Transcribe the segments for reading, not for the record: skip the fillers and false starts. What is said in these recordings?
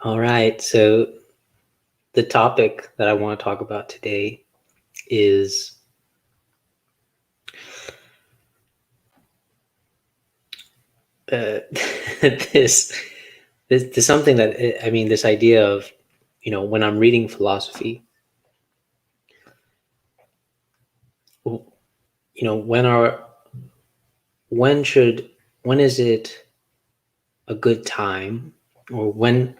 All right. So the topic that I want to talk about today is this, this something that I mean, this idea of, when I'm reading philosophy, when when should when is it a good time, or when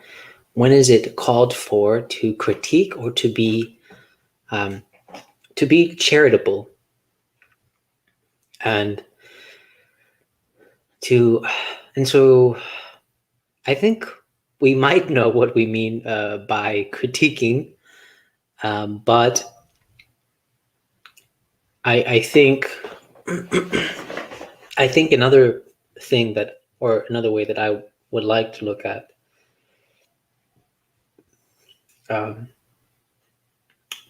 is it called for to critique or um, to be charitable, and to and so I think we might know what we mean by critiquing, but I think I think another thing that, or another way that I would like to look at, um,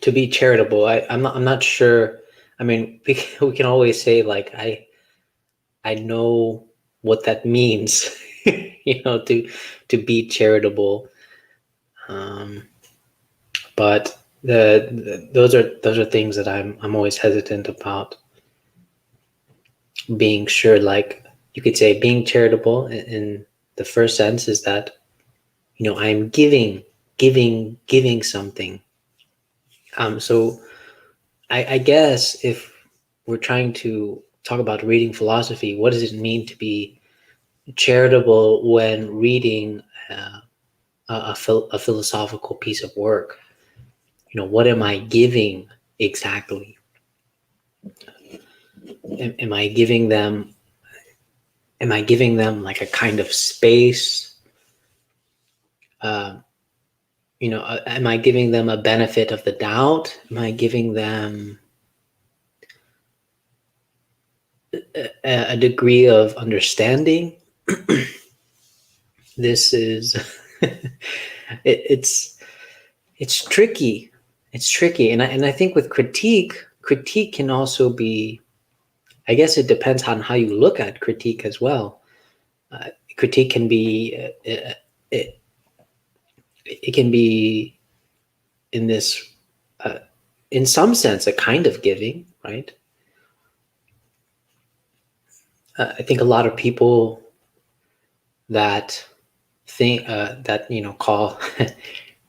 to be charitable. I'm not sure. I mean, we can always say like I know what that means, to be charitable, um, but those are things that I'm always hesitant about being sure. Like, you could say being charitable in the first sense is that I'm giving something. So I guess if we're trying to talk about reading philosophy, what does it mean to be charitable when reading a philosophical piece of work? What am I giving exactly? Am I giving them? Am I giving them like a kind of space? Uh, am I giving them a benefit of the doubt? Am I giving them a degree of understanding? This is it's it's tricky. It's tricky, and I think with critique can also be. I guess it depends on how you look at critique as well. Critique can be it, it can be in this uh, in some sense a kind of giving, right? I think a lot of people that think that call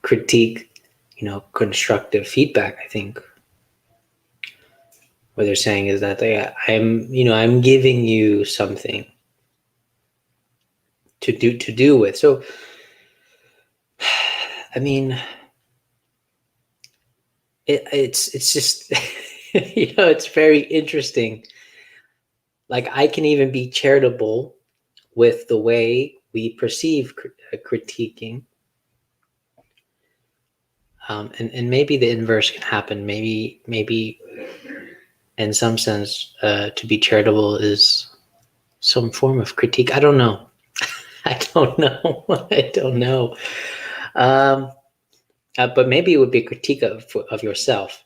critique constructive feedback. I think what they're saying is that I'm giving you something to do with. So I mean, it's just it's very interesting. Like, I can even be charitable with the way we perceive critiquing, and maybe the inverse can happen. Maybe in some sense, to be charitable is some form of critique. I don't know. I don't know. I don't know. Um, but maybe it would be a critique of yourself,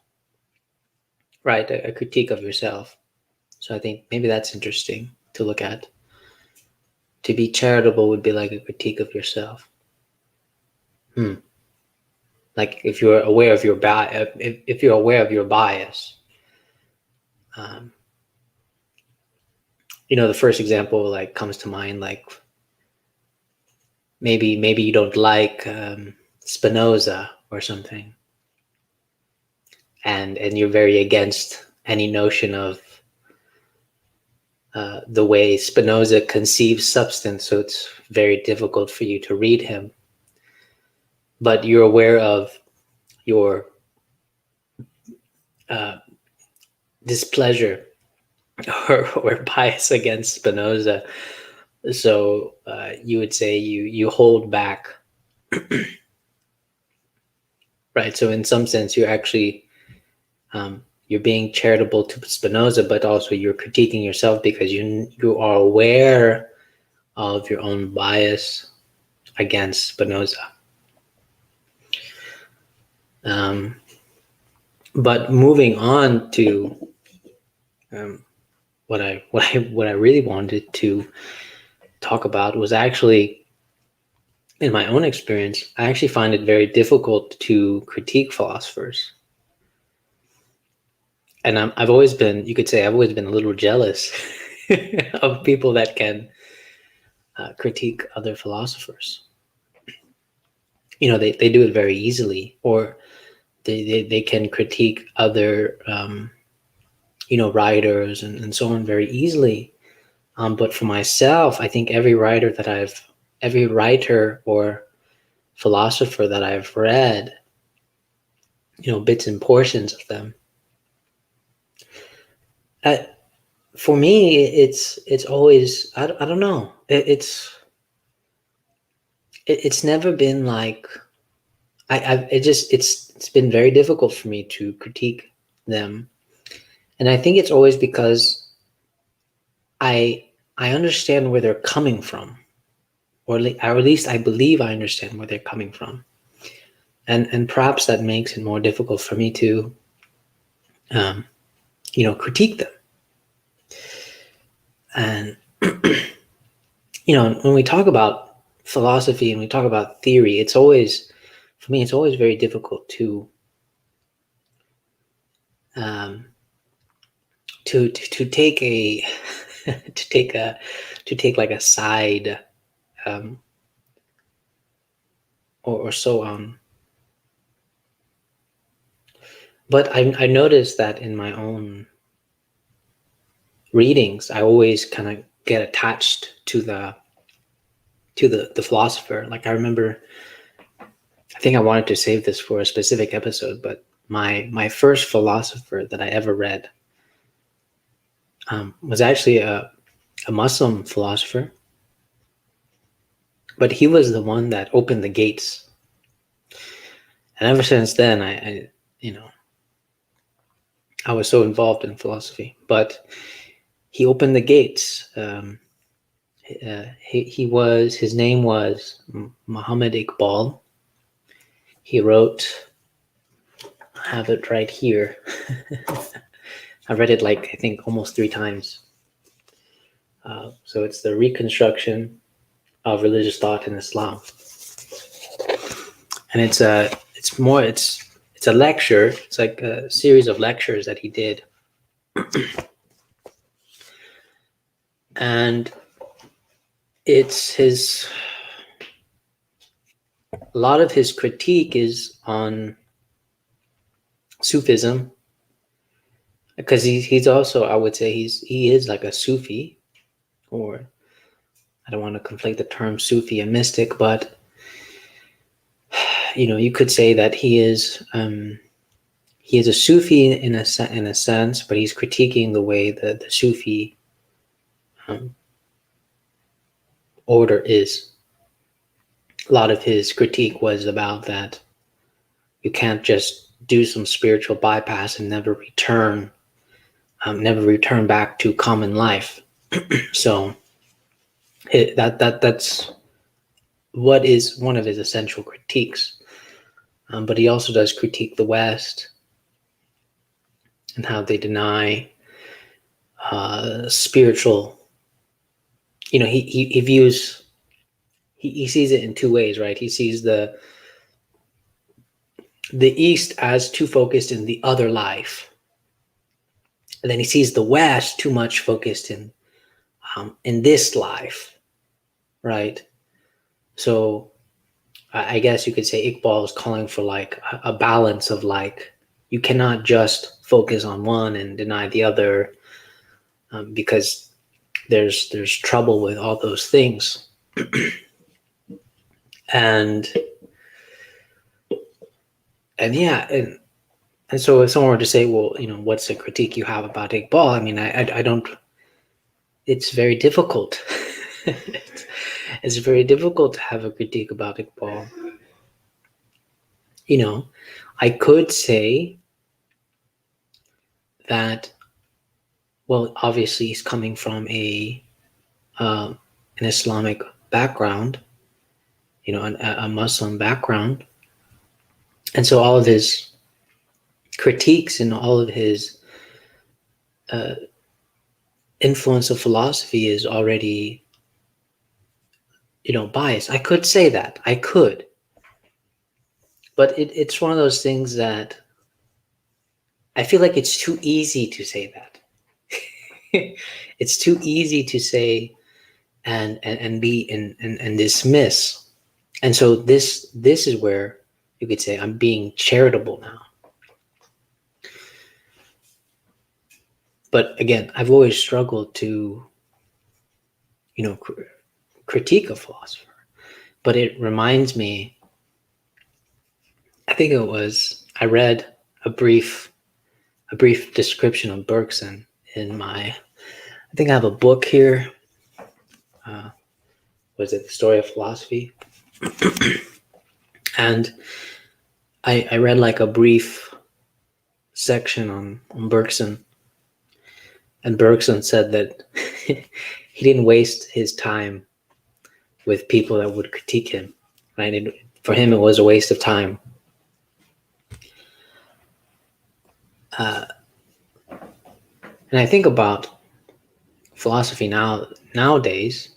right? A critique of yourself. So I think maybe that's interesting to look at. To be charitable would be like a critique of yourself. Like, if you're aware of your bias, if you're aware of your bias, um, the first example like comes to mind, like maybe you don't like Spinoza or something, and you're very against any notion of the way Spinoza conceives substance, so it's very difficult for you to read him. But you're aware of your uh, displeasure or bias against Spinoza, so you would say you hold back, right? So in some sense, you're actually you're being charitable to Spinoza, but also you're critiquing yourself because you are aware of your own bias against Spinoza. But moving on to what I really wanted to talk about was actually in my own experience, I actually find it very difficult to critique philosophers. And I've always been, you could say, I've always been a little jealous of people that can critique other philosophers. They do it very easily, or they can critique other, writers and so on very easily. But for myself, I think every writer or philosopher that I've read, bits and portions of them, for me, it's always, I don't know. It's never been like, it's been very difficult for me to critique them. And I think it's always because I understand where they're coming from, or at least I believe I understand where they're coming from. And perhaps that makes it more difficult for me to, critique them. And, when we talk about philosophy and we talk about theory, for me, it's always very difficult to take a to take like a side, or so on. But I noticed that in my own readings, I always kind of get attached to the philosopher. Like I remember, I think I wanted to save this for a specific episode, but my first philosopher that I ever read was actually a Muslim philosopher, but he was the one that opened the gates. And ever since then, I was so involved in philosophy. But he opened the gates. His name was Muhammad Iqbal. He wrote, I have it right here. I read it I think almost 3 times. So it's The Reconstruction of Religious Thought in Islam. And it's a lecture. It's like a series of lectures that he did. And a lot of his critique is on Sufism, because he's also, I would say he is like a Sufi, or I don't want to conflate the term Sufi and mystic, but you could say that he is a Sufi in a sense, but he's critiquing the way that the Sufi order is. A lot of his critique was about that you can't just do some spiritual bypass and never return back to common life. So that's what is one of his essential critiques. But he also does critique the West and how they deny spiritual. He views. He sees it in 2 ways, right? He sees the East as too focused in the other life, and then he sees the West too much focused in this life, right? So I guess you could say Iqbal is calling for like a balance of like, you cannot just focus on one and deny the other, because there's trouble with all those things. and yeah, and so if someone were to say, well, what's the critique you have about Iqbal? I mean, I don't. It's very difficult. It's very difficult to have a critique about Iqbal. I could say that, well, obviously he's coming from an Islamic background, a Muslim background, and so all of his critiques and all of his influence of philosophy is already, bias. I could say that. I could. But it's one of those things that I feel like it's too easy to say that. It's too easy to say and be and dismiss. And so this is where you could say I'm being charitable now. But again, I've always struggled to, critique a philosopher. But it reminds me, I think I read a brief description of Bergson in I think I have a book here. Was it The Story of Philosophy? And I read like a brief section on Bergson. And Bergson said that he didn't waste his time with people that would critique him. Right? For him, it was a waste of time. And I think about philosophy nowadays.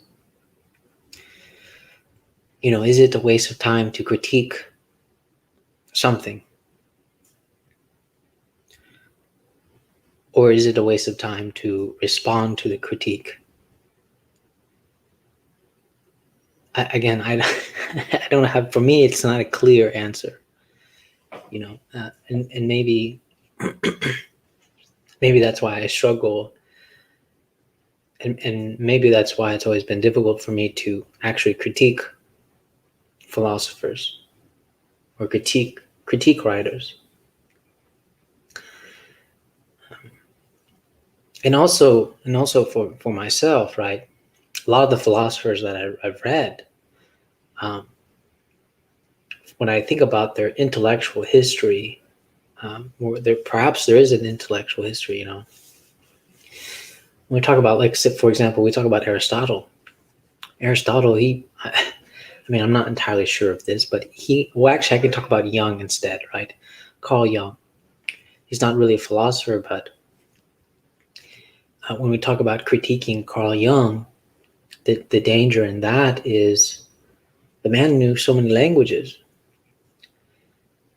Is it a waste of time to critique something? Or is it a waste of time to respond to the critique? I don't have, for me, it's not a clear answer, and maybe that's why I struggle. And maybe that's why it's always been difficult for me to actually critique philosophers or critique writers. And also for myself, right? A lot of the philosophers that I've read, when I think about their intellectual history, perhaps there is an intellectual history, When we talk about, like, for example, we talk about Aristotle. Aristotle, I'm not entirely sure of this, but actually I can talk about Jung instead, right? Carl Jung. He's not really a philosopher, but when we talk about critiquing Carl Jung, the danger in that is the man knew so many languages.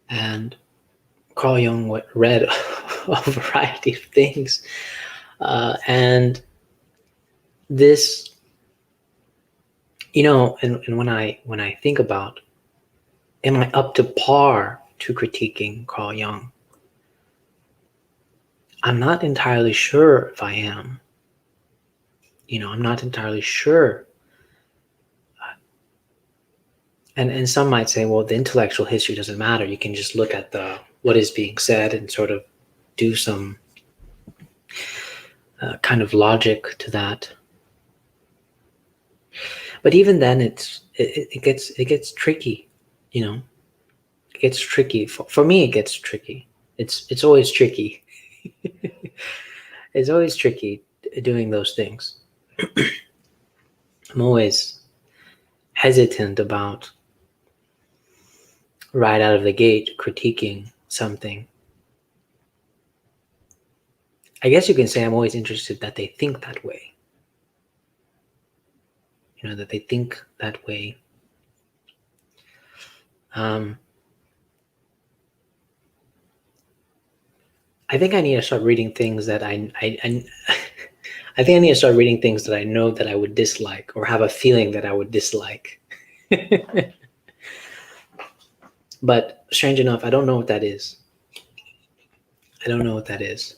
And Carl Jung read a variety of things. And this, and when I think about, am I up to par to critiquing Carl Jung? I'm not entirely sure if I am. I'm not entirely sure. And some might say, well, the intellectual history doesn't matter. You can just look at what is being said and sort of do some kind of logic to that. But even then, it gets tricky, It gets tricky. For me, it gets tricky. It's always tricky. It's always tricky doing those things. I'm always hesitant about right out of the gate critiquing something. I guess you can say I'm always interested that they think that way. That they think that way. I think I need to start reading things that I think I need to start reading things that I know that I would dislike or have a feeling that I would dislike. But strange enough, I don't know what that is. I don't know what that is.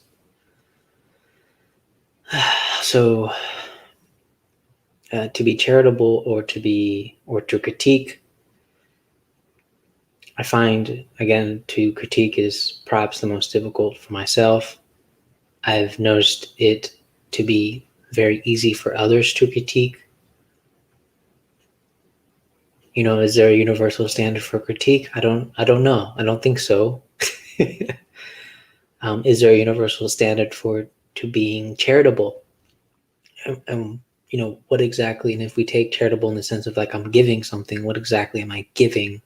So to be charitable or to critique, I find, again, to critique is perhaps the most difficult for myself. I've noticed it to be very easy for others to critique. Is there a universal standard for critique? I don't know. I don't think so. Is there a universal standard to being charitable? And what exactly, and if we take charitable in the sense of like I'm giving something, what exactly am I giving?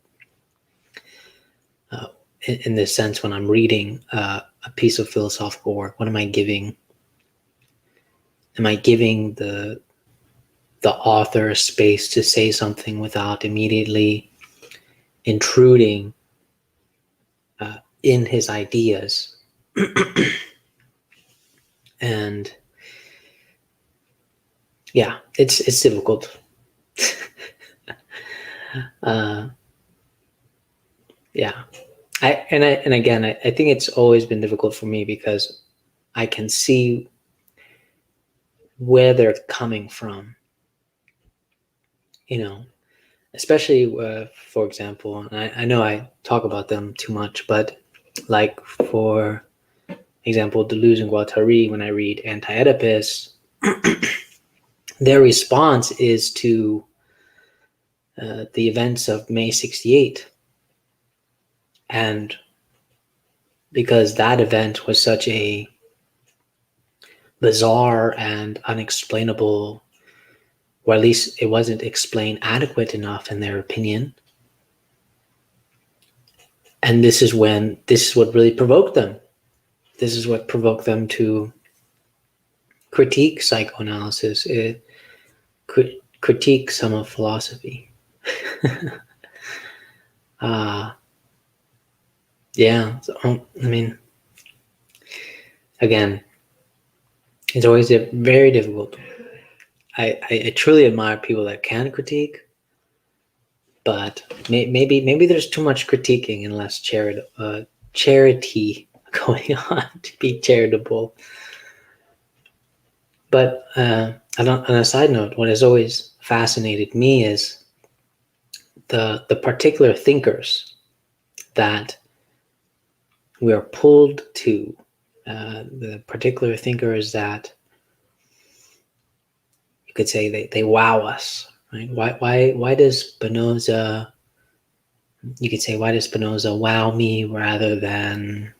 In this sense, when I'm reading a piece of philosophical work, what am I giving? Am I giving the the author space to say something without immediately intruding in his ideas. And yeah, it's difficult. Yeah. And again, I think it's always been difficult for me because I can see where they're coming from, especially for example, and I know I talk about them too much, but like for example, Deleuze and Guattari, when I read Anti-Oedipus, their response is to the events of May 68. And because that event was such a bizarre and unexplainable, or at least it wasn't explained adequate enough in their opinion. And this is what really provoked them. This is what provoked them to critique psychoanalysis, critique some of philosophy. Yeah, so, I mean, again, it's always very difficult. I truly admire people that can critique, but maybe there's too much critiquing and less charity going on to be charitable. But on a side note, what has always fascinated me is the particular thinkers that we are pulled to, the particular thinkers that you could say they wow us, right? Why does Spinoza? You could say, why does Spinoza wow me rather than,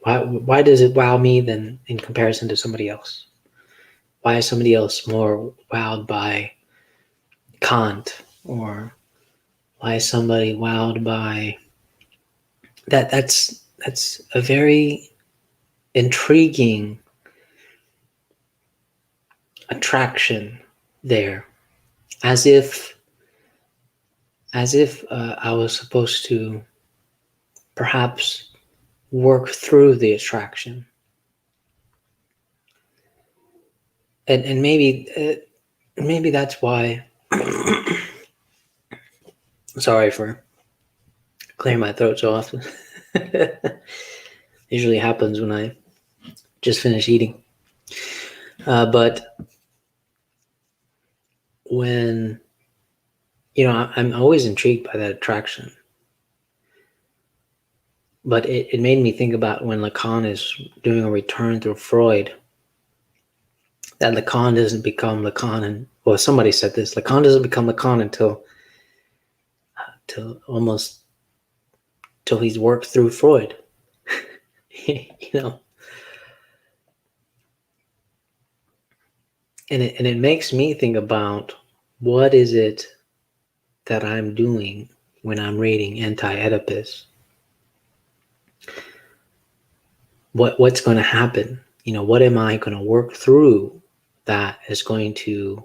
why does it wow me than in comparison to somebody else? Why is somebody else more wowed by Kant, or why is somebody wowed by that? That's a very intriguing attraction there, as if I was supposed to perhaps work through the attraction, and maybe that's why. Sorry for clearing my throat so often. Usually happens when I just finish eating. But when, I'm always intrigued by that attraction. But it made me think about when Lacan is doing a return through Freud, that Lacan doesn't become Lacan, and well, somebody said this, Lacan doesn't become Lacan until he's worked through Freud. And it makes me think about, what is it that I'm doing when I'm reading Anti-Oedipus? What's going to happen? What am I going to work through that is going to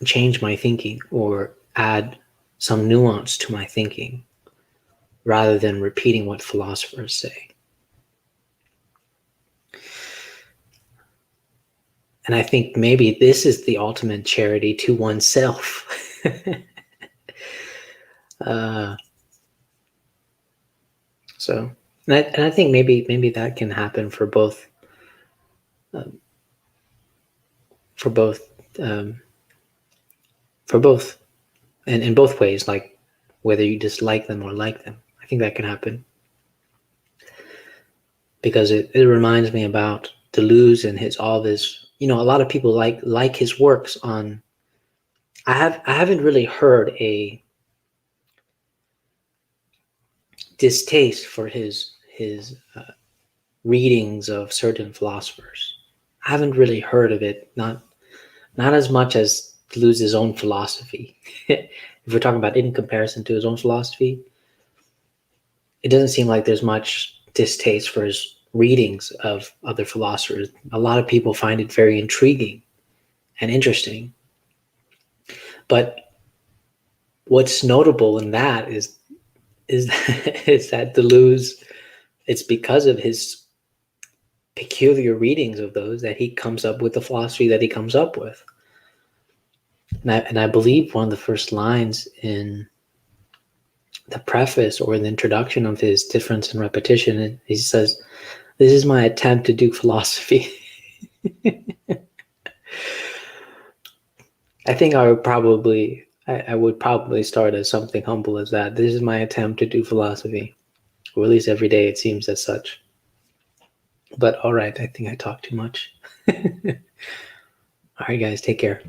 change my thinking or add some nuance to my thinking, rather than repeating what philosophers say? And I think maybe this is the ultimate charity to oneself. And I think maybe that can happen for both, and in both ways, like whether you dislike them or like them. I think that can happen, because it reminds me about Deleuze and all this. A lot of people like his works on. I haven't really heard a distaste for his readings of certain philosophers. I haven't really heard of it, not as much as Deleuze's own philosophy. If we're talking about in comparison to his own philosophy, it doesn't seem like there's much distaste for his readings of other philosophers. A lot of people find it very intriguing and interesting. But what's notable in that is is that Deleuze, it's because of his peculiar readings of those that he comes up with the philosophy that he comes up with. And I believe one of the first lines in the preface or the introduction of his Difference and Repetition, he says, "This is my attempt to do philosophy." I think I would probably start as something humble as that. This is my attempt to do philosophy, or at least every day it seems as such. But all right, I think I talked too much. All right, guys, take care.